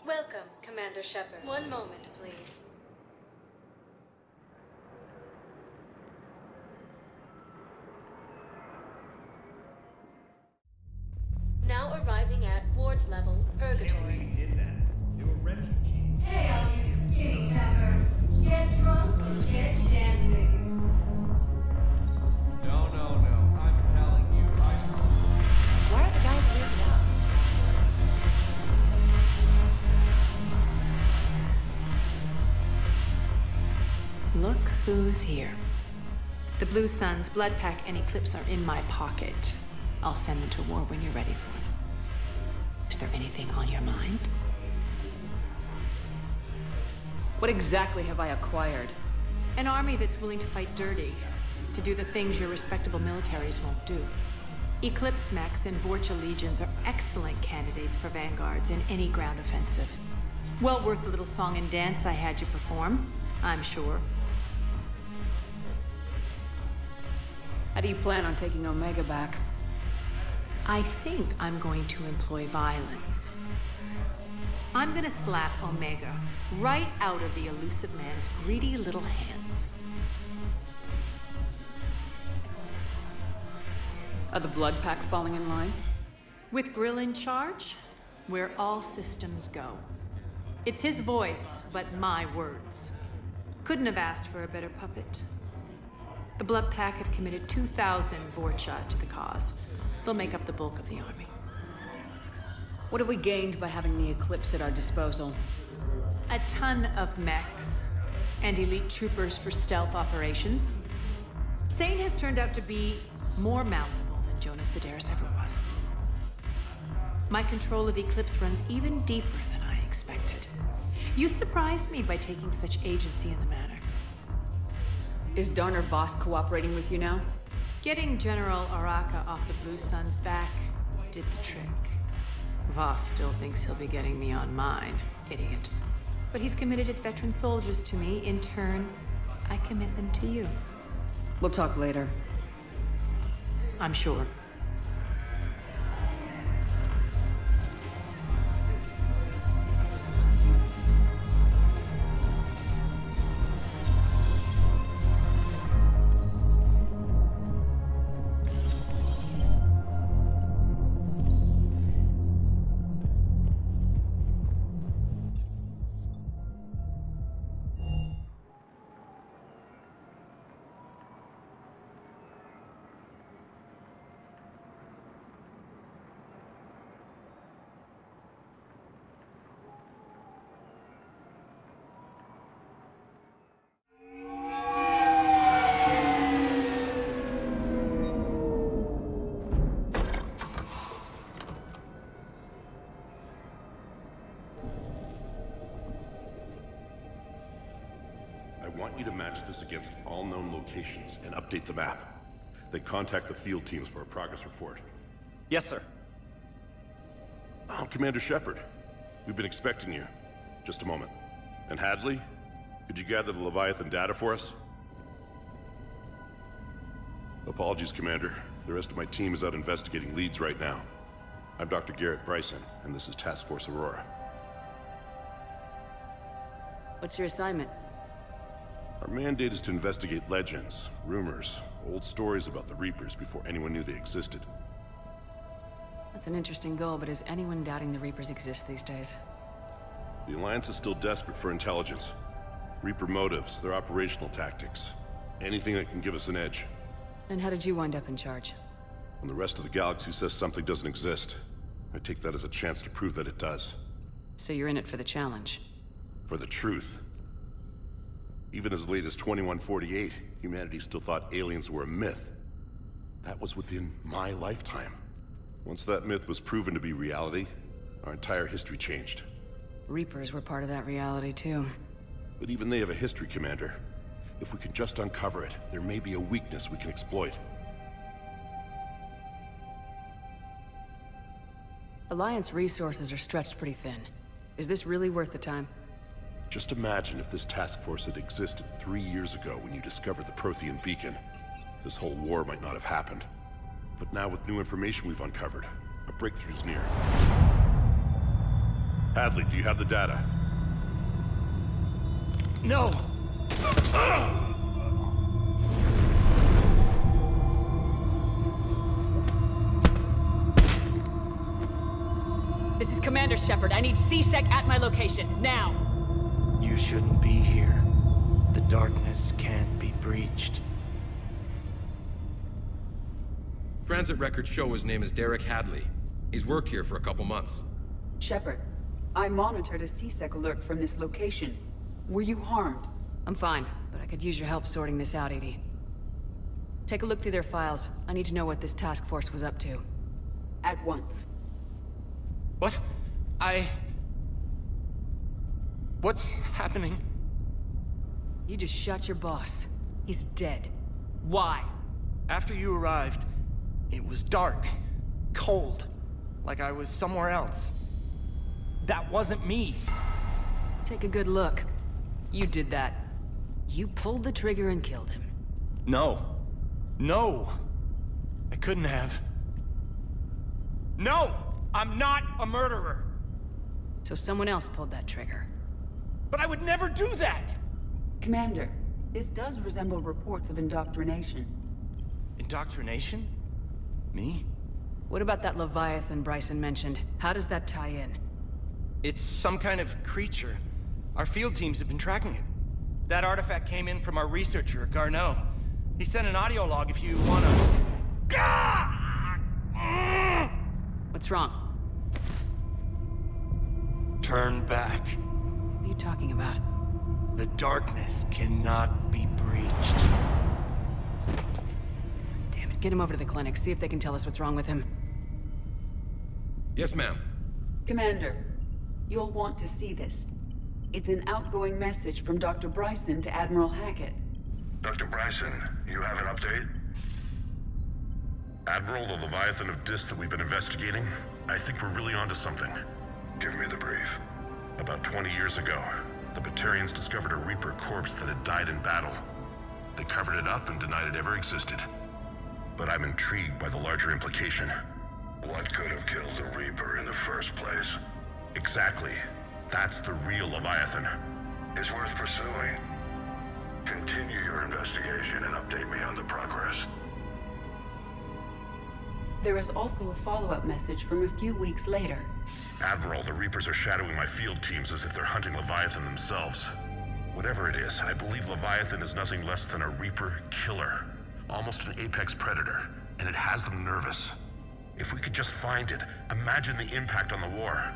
Welcome, Commander Shepard. One moment, please. Now arriving at ward level purgatory. They did that. They were refugees. Hey, all you skinny chappers. Get drunk or get dancing. No. I'm telling you, Why are the guys weirded out? Look who's here. The Blue Suns, Blood Pack, and Eclipse are in my pocket. I'll send them to war when you're ready for them. Is there anything on your mind? What exactly have I acquired? An army that's willing to fight dirty, to do the things your respectable militaries won't do. Eclipse mechs and Vorcha legions are excellent candidates for vanguards in any ground offensive. Well worth the little song and dance I had you perform, I'm sure. How do you plan on taking Omega back? I think I'm going to employ violence. I'm gonna slap Omega right out of the elusive man's greedy little hands. Are the Blood Pack falling in line? With Grill in charge, where all systems go. It's his voice, but my words. Couldn't have asked for a better puppet. The Blood Pack have committed 2,000 Vorcha to the cause. They'll make up the bulk of the army. What have we gained by having the Eclipse at our disposal? A ton of mechs and elite troopers for stealth operations. Sane has turned out to be more malleable than Jonas Sedaris ever was. My control of Eclipse runs even deeper than I expected. You surprised me by taking such agency in the matter. Is Darner Voss cooperating with you now? Getting General Araka off the Blue Suns' back did the trick. Voss still thinks he'll be getting me on mine, idiot. But he's committed his veteran soldiers to me. In turn, I commit them to you. We'll talk later. I'm sure. I want you to match this against all known locations and update the map. Then contact the field teams for a progress report. Yes, sir. I'm Commander Shepard. We've been expecting you. Just a moment. And Hadley, could you gather the Leviathan data for us? Apologies, Commander. The rest of my team is out investigating leads right now. I'm Dr. Garrett Bryson, and this is Task Force Aurora. What's your assignment? Our mandate is to investigate legends, rumors, old stories about the Reapers before anyone knew they existed. That's an interesting goal, but is anyone doubting the Reapers exist these days? The Alliance is still desperate for intelligence. Reaper motives, their operational tactics. Anything that can give us an edge. Then how did you wind up in charge? When the rest of the galaxy says something doesn't exist, I take that as a chance to prove that it does. So you're in it for the challenge. For the truth. Even as late as 2148, humanity still thought aliens were a myth. That was within my lifetime. Once that myth was proven to be reality, our entire history changed. Reapers were part of that reality too. But even they have a history, Commander. If we can just uncover it, there may be a weakness we can exploit. Alliance resources are stretched pretty thin. Is this really worth the time? Just imagine if this task force had existed 3 years ago when you discovered the Prothean beacon. This whole war might not have happened. But now with new information we've uncovered, a breakthrough's near. Hadley, do you have the data? No! This is Commander Shepard. I need C-Sec at my location, now! You shouldn't be here. The darkness can't be breached. Transit records show his name is Derek Hadley. He's worked here for a couple months. Shepard, I monitored a C-Sec alert from this location. Were you harmed? I'm fine, but I could use your help sorting this out, EDI. Take a look through their files. I need to know what this task force was up to. At once. What? What's happening? You just shot your boss. He's dead. Why? After you arrived, it was dark, cold, like I was somewhere else. That wasn't me. Take a good look. You did that. You pulled the trigger and killed him. No. No! I couldn't have. No! I'm not a murderer! So someone else pulled that trigger. But I would never do that! Commander, this does resemble reports of indoctrination. Indoctrination? Me? What about that Leviathan Bryson mentioned? How does that tie in? It's some kind of creature. Our field teams have been tracking it. That artifact came in from our researcher, Garneau. He sent an audio log if you wanna... What's wrong? Turn back. What are you talking about? The darkness cannot be breached. Damn it, get him over to the clinic. See if they can tell us what's wrong with him. Yes, ma'am. Commander, you'll want to see this. It's an outgoing message from Dr. Bryson to Admiral Hackett. Dr. Bryson, you have an update? Admiral, the Leviathan of Dis that we've been investigating, I think we're really onto something. Give me the brief. About 20 years ago, the Batarians discovered a Reaper corpse that had died in battle. They covered it up and denied it ever existed. But I'm intrigued by the larger implication. What could have killed the Reaper in the first place? Exactly. That's the real Leviathan. It's worth pursuing. Continue your investigation and update me on the progress. There is also a follow-up message from a few weeks later. Admiral, the Reapers are shadowing my field teams as if they're hunting Leviathan themselves. Whatever it is, I believe Leviathan is nothing less than a Reaper killer. Almost an apex predator, and it has them nervous. If we could just find it, imagine the impact on the war.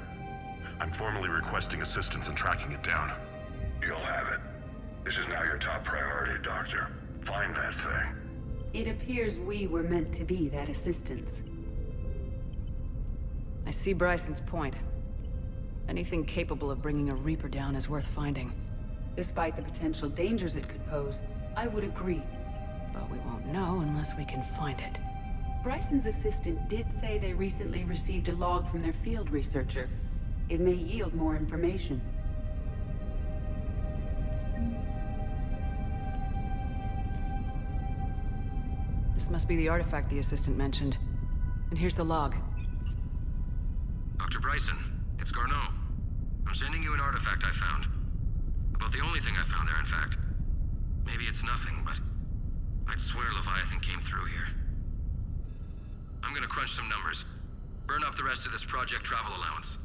I'm formally requesting assistance in tracking it down. You'll have it. This is now your top priority, Doctor. Find that thing. It appears we were meant to be that assistance. I see Bryson's point. Anything capable of bringing a Reaper down is worth finding. Despite the potential dangers it could pose, I would agree. But we won't know unless we can find it. Bryson's assistant did say they recently received a log from their field researcher. It may yield more information. This must be the artifact the assistant mentioned. And here's the log. Dr. Bryson, it's Garneau. I'm sending you an artifact I found. About the only thing I found there, in fact. Maybe it's nothing, but I'd swear Leviathan came through here. I'm gonna crunch some numbers. Burn up the rest of this project travel allowance.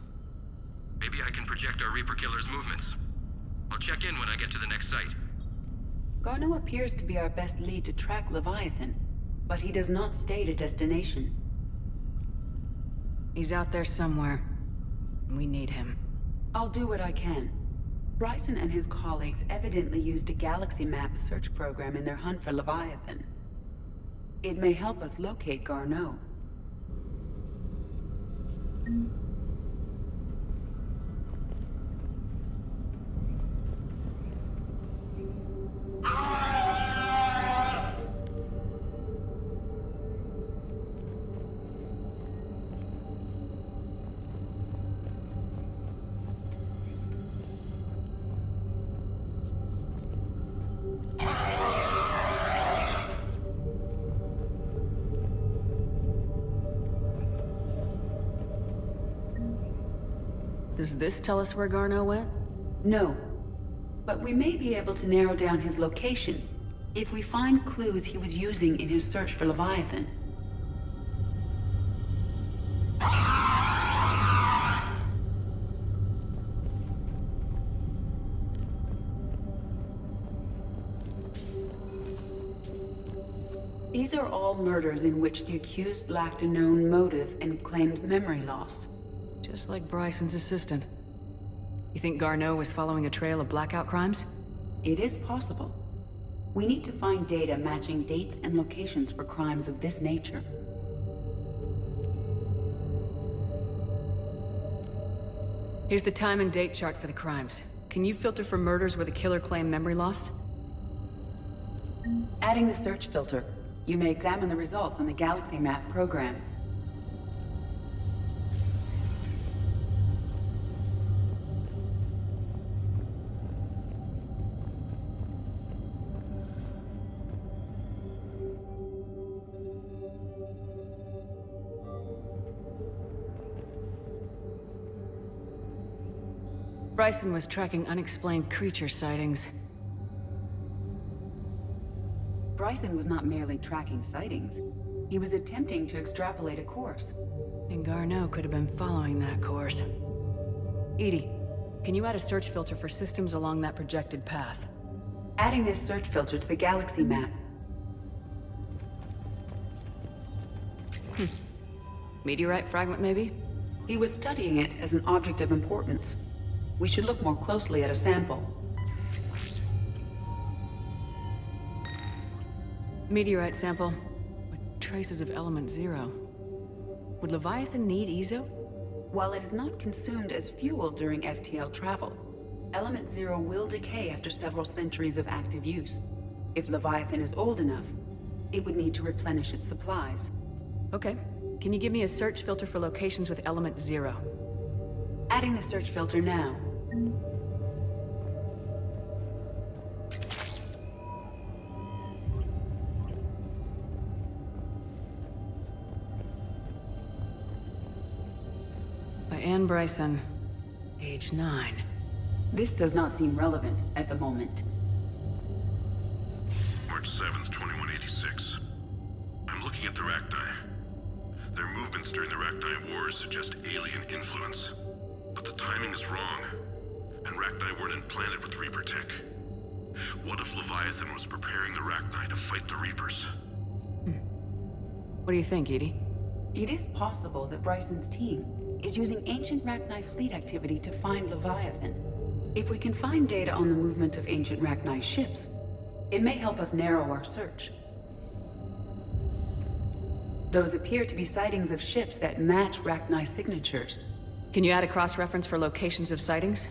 Maybe I can project our Reaper killer's movements. I'll check in when I get to the next site. Garneau appears to be our best lead to track Leviathan, but he does not state a destination. He's out there somewhere. We need him. I'll do what I can. Bryson and his colleagues evidently used a galaxy map search program in their hunt for Leviathan. It may help us locate Garneau. Does this tell us where Garneau went? No. But we may be able to narrow down his location if we find clues he was using in his search for Leviathan. These are all murders in which the accused lacked a known motive and claimed memory loss. Just like Bryson's assistant. You think Garneau was following a trail of blackout crimes? It is possible. We need to find data matching dates and locations for crimes of this nature. Here's the time and date chart for the crimes. Can you filter for murders where the killer claimed memory loss? Adding the search filter, you may examine the results on the Galaxy Map program. Bryson was tracking unexplained creature sightings. Bryson was not merely tracking sightings. He was attempting to extrapolate a course. And Garneau could have been following that course. Edie, can you add a search filter for systems along that projected path? Adding this search filter to the Galaxy Map. Meteorite fragment, maybe? He was studying it as an object of importance. We should look more closely at a sample. Meteorite sample with traces of element 0. Would Leviathan need Ezo? While it is not consumed as fuel during FTL travel, element 0 will decay after several centuries of active use. If Leviathan is old enough, it would need to replenish its supplies. Okay. Can you give me a search filter for locations with element 0? Adding the search filter now. By Anne Bryson, age 9. This does not seem relevant at the moment. March 7th, 2186. I'm looking at the Rachni. Their movements during the Rachni Wars suggest alien influence. But the timing is wrong, and Rachni weren't implanted with Reaper tech. What if Leviathan was preparing the Rachni to fight the Reapers? What do you think, Edie? It is possible that Bryson's team is using ancient Rachni fleet activity to find Leviathan. If we can find data on the movement of ancient Rachni ships, it may help us narrow our search. Those appear to be sightings of ships that match Rachni signatures. Can you add a cross-reference for locations of sightings?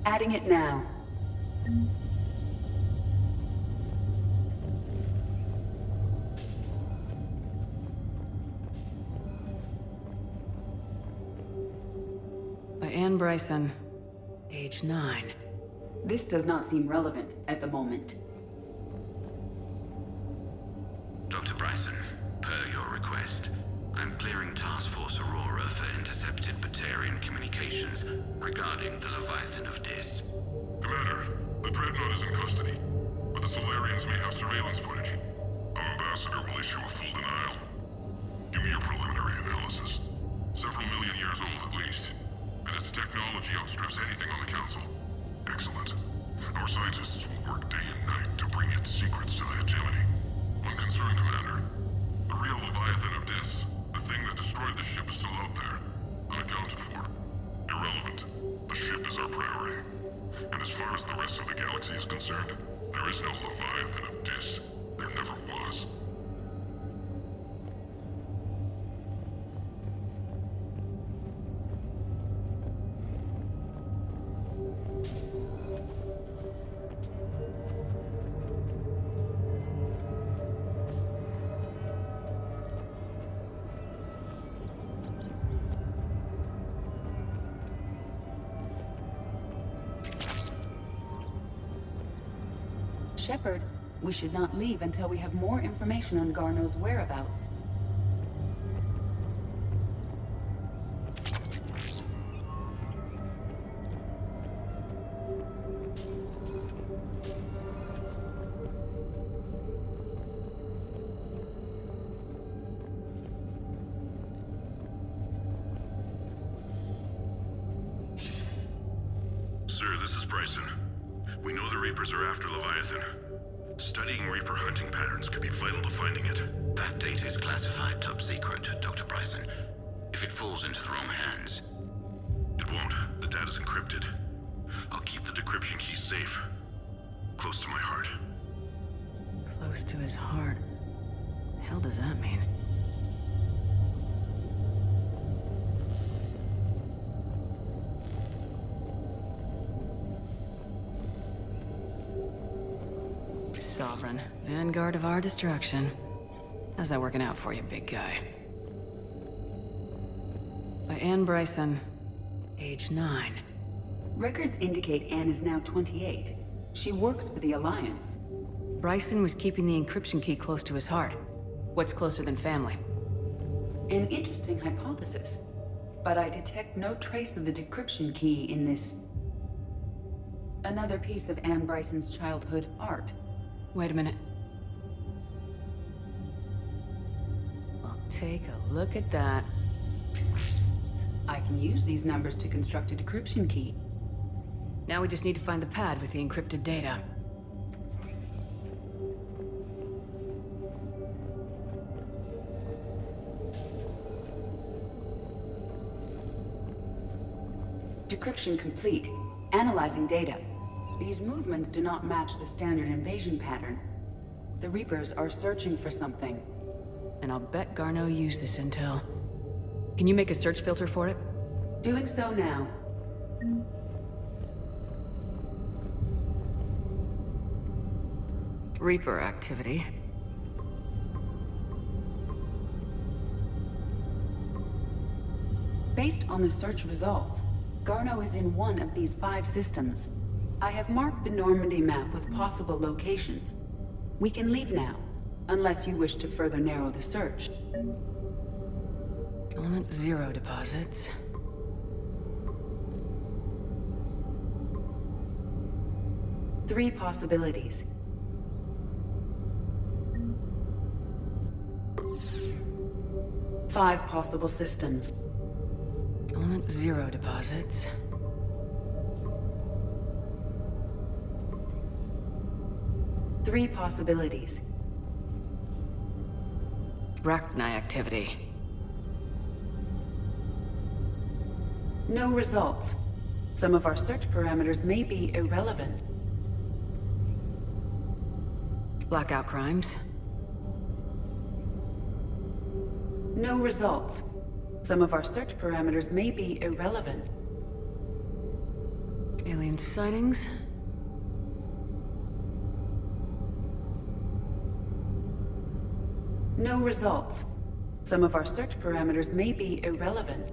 Adding it now. By Anne Bryson, age 9. This does not seem relevant at the moment. Dr. Bryson, per your request, I'm clearing Task Force Aurora for intercepted Batarian communications regarding the Leviathan of Dis. Commander, the Dreadnought is in custody, but the Solarians may have surveillance footage. Our ambassador will issue a full denial. Give me your preliminary analysis. Several million years old at least, and its technology outstrips anything on the Council. Excellent. Our scientists will work day and night to bring its secrets to the hegemony. One concern, Commander. The real Leviathan of Dis, the thing that destroyed the ship, is still out there, unaccounted for. Irrelevant. The ship is our priority. And as far as the rest of the galaxy is concerned, there is no Leviathan of Dis. There never was. Shepard, we should not leave until we have more information on Garneau's whereabouts. Sir, this is Bryson. We know the Reapers are after Leviathan. Studying Reaper hunting patterns could be vital to finding it. That data is classified top secret, Dr. Bryson. If it falls into the wrong hands... It won't. The data's encrypted. I'll keep the decryption key safe. Close to my heart. Close to his heart. The hell does that mean? Sovereign, vanguard of our destruction. How's that working out for you, big guy? By Anne Bryson, age 9. Records indicate Anne is now 28. She works for the Alliance. Bryson was keeping the encryption key close to his heart. What's closer than family? An interesting hypothesis. But I detect no trace of the decryption key in this... Another piece of Anne Bryson's childhood art. Wait a minute. Well, take a look at that. I can use these numbers to construct a decryption key. Now we just need to find the pad with the encrypted data. Decryption complete. Analyzing data. These movements do not match the standard invasion pattern. The Reapers are searching for something. And I'll bet Garneau used this intel. Can you make a search filter for it? Doing so now. Reaper activity. Based on the search results, Garneau is in one of these 5 systems. I have marked the Normandy map with possible locations. We can leave now, unless you wish to further narrow the search. Element 0 deposits. Three possibilities. Five possible systems. Element 0 deposits. Three possibilities. Rachni activity. No results. Some of our search parameters may be irrelevant. Blackout crimes. No results. Some of our search parameters may be irrelevant. Alien sightings. No results. Some of our search parameters may be irrelevant.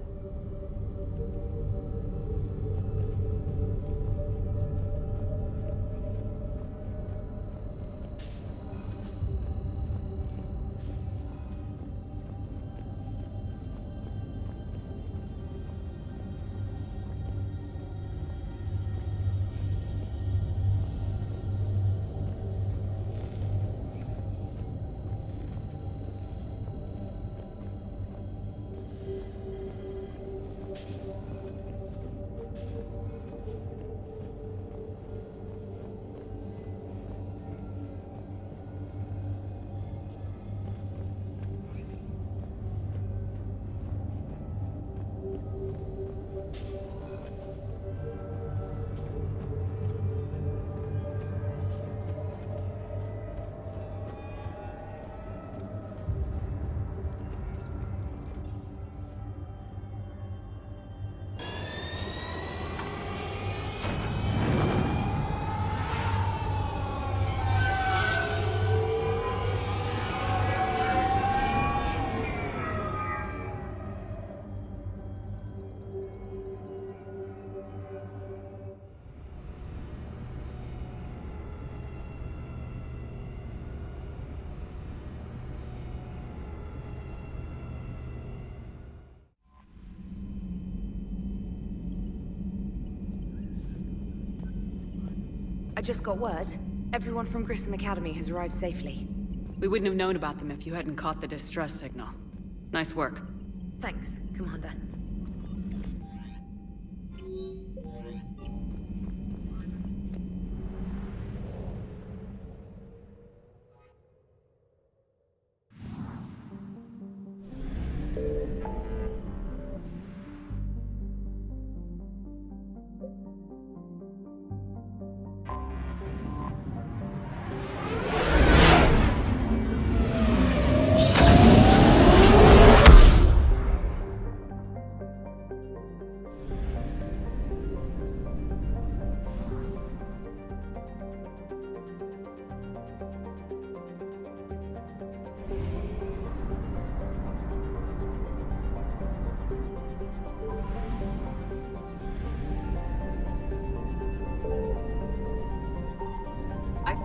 I just got word. Everyone from Grissom Academy has arrived safely. We wouldn't have known about them if you hadn't caught the distress signal. Nice work. Thanks, Commander.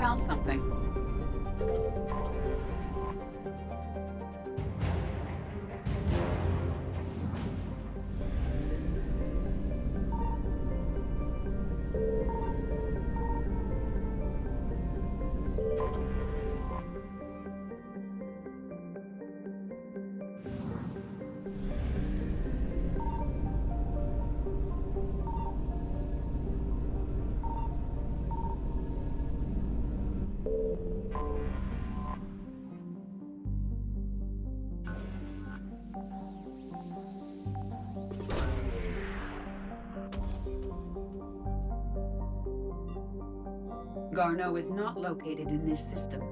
found something. Garneau is not located in this system.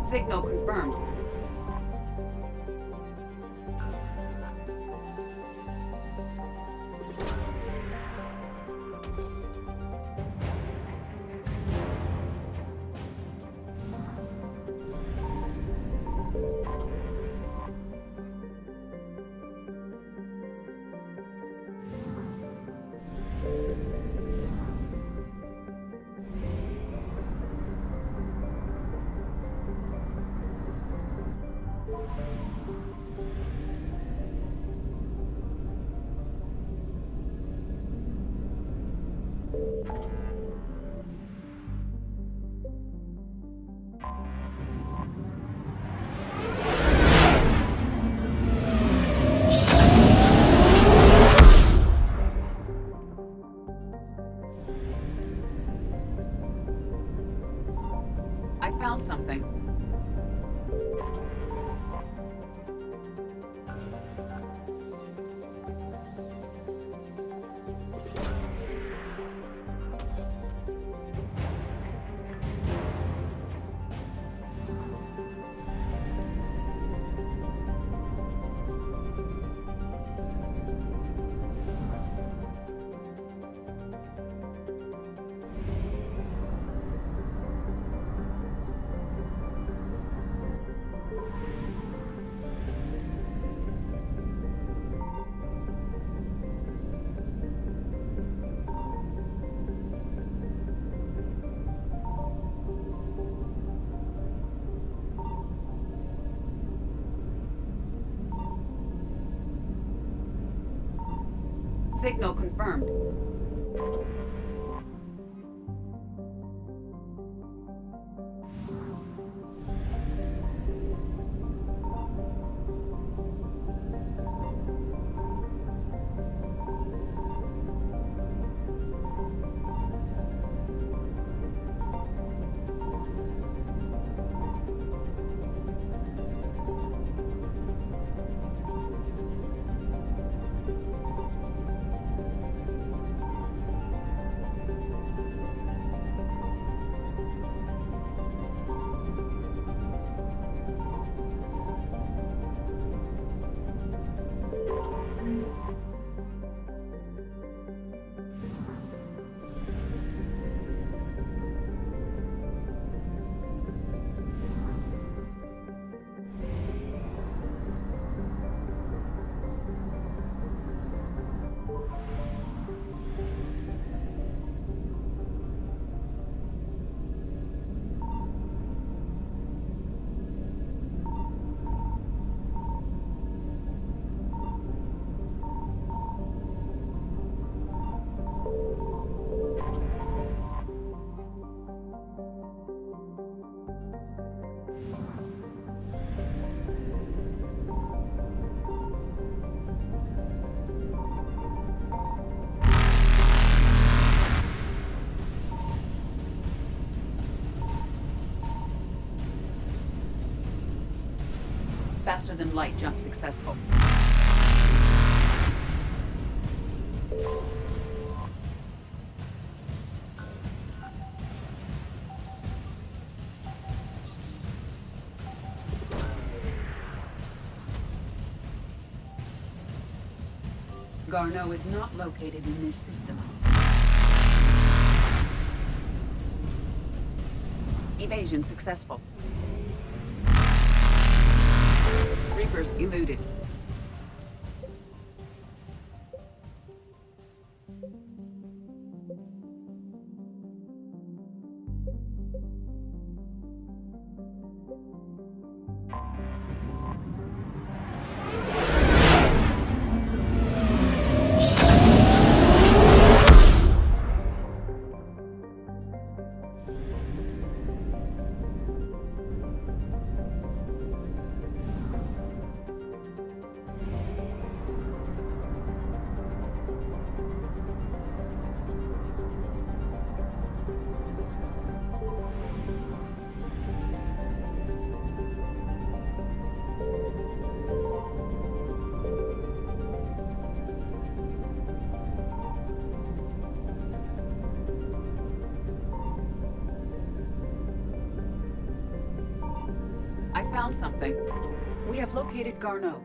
Signal confirmed. I found something. Signal confirmed. Faster than light jump successful. Garneau is not located in this system. Evasion successful. Reapers eluded. I found something. We have located Garneau.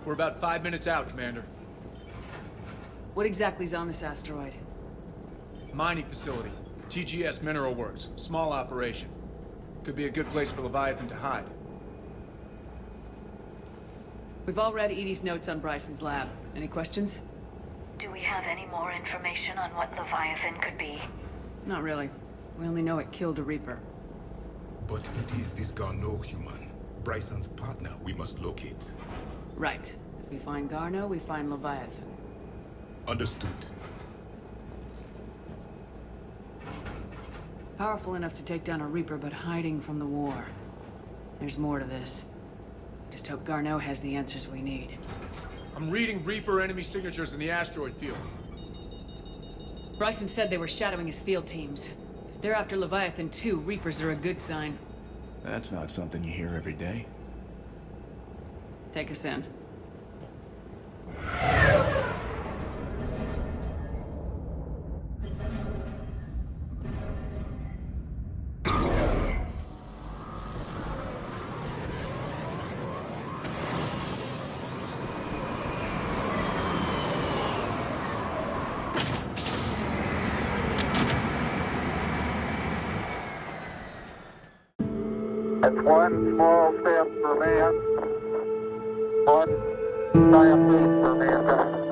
We're about 5 minutes out, Commander. What exactly is on this asteroid? Mining facility. TGS Mineral Works. Small operation. Could be a good place for Leviathan to hide. We've all read Edie's notes on Bryson's lab. Any questions? Do we have any more information on what Leviathan could be? Not really. We only know it killed a Reaper. But it is this Garneau human, Bryson's partner, we must locate. Right. If we find Garneau, we find Leviathan. Understood. Powerful enough to take down a Reaper, but hiding from the war. There's more to this. Just hope Garneau has the answers we need. I'm reading Reaper enemy signatures in the asteroid field. Bryson said they were shadowing his field teams. If they're after Leviathan too, Reapers are a good sign. That's not something you hear every day. Take us in. It's one small step for man, one giant leap for mankind.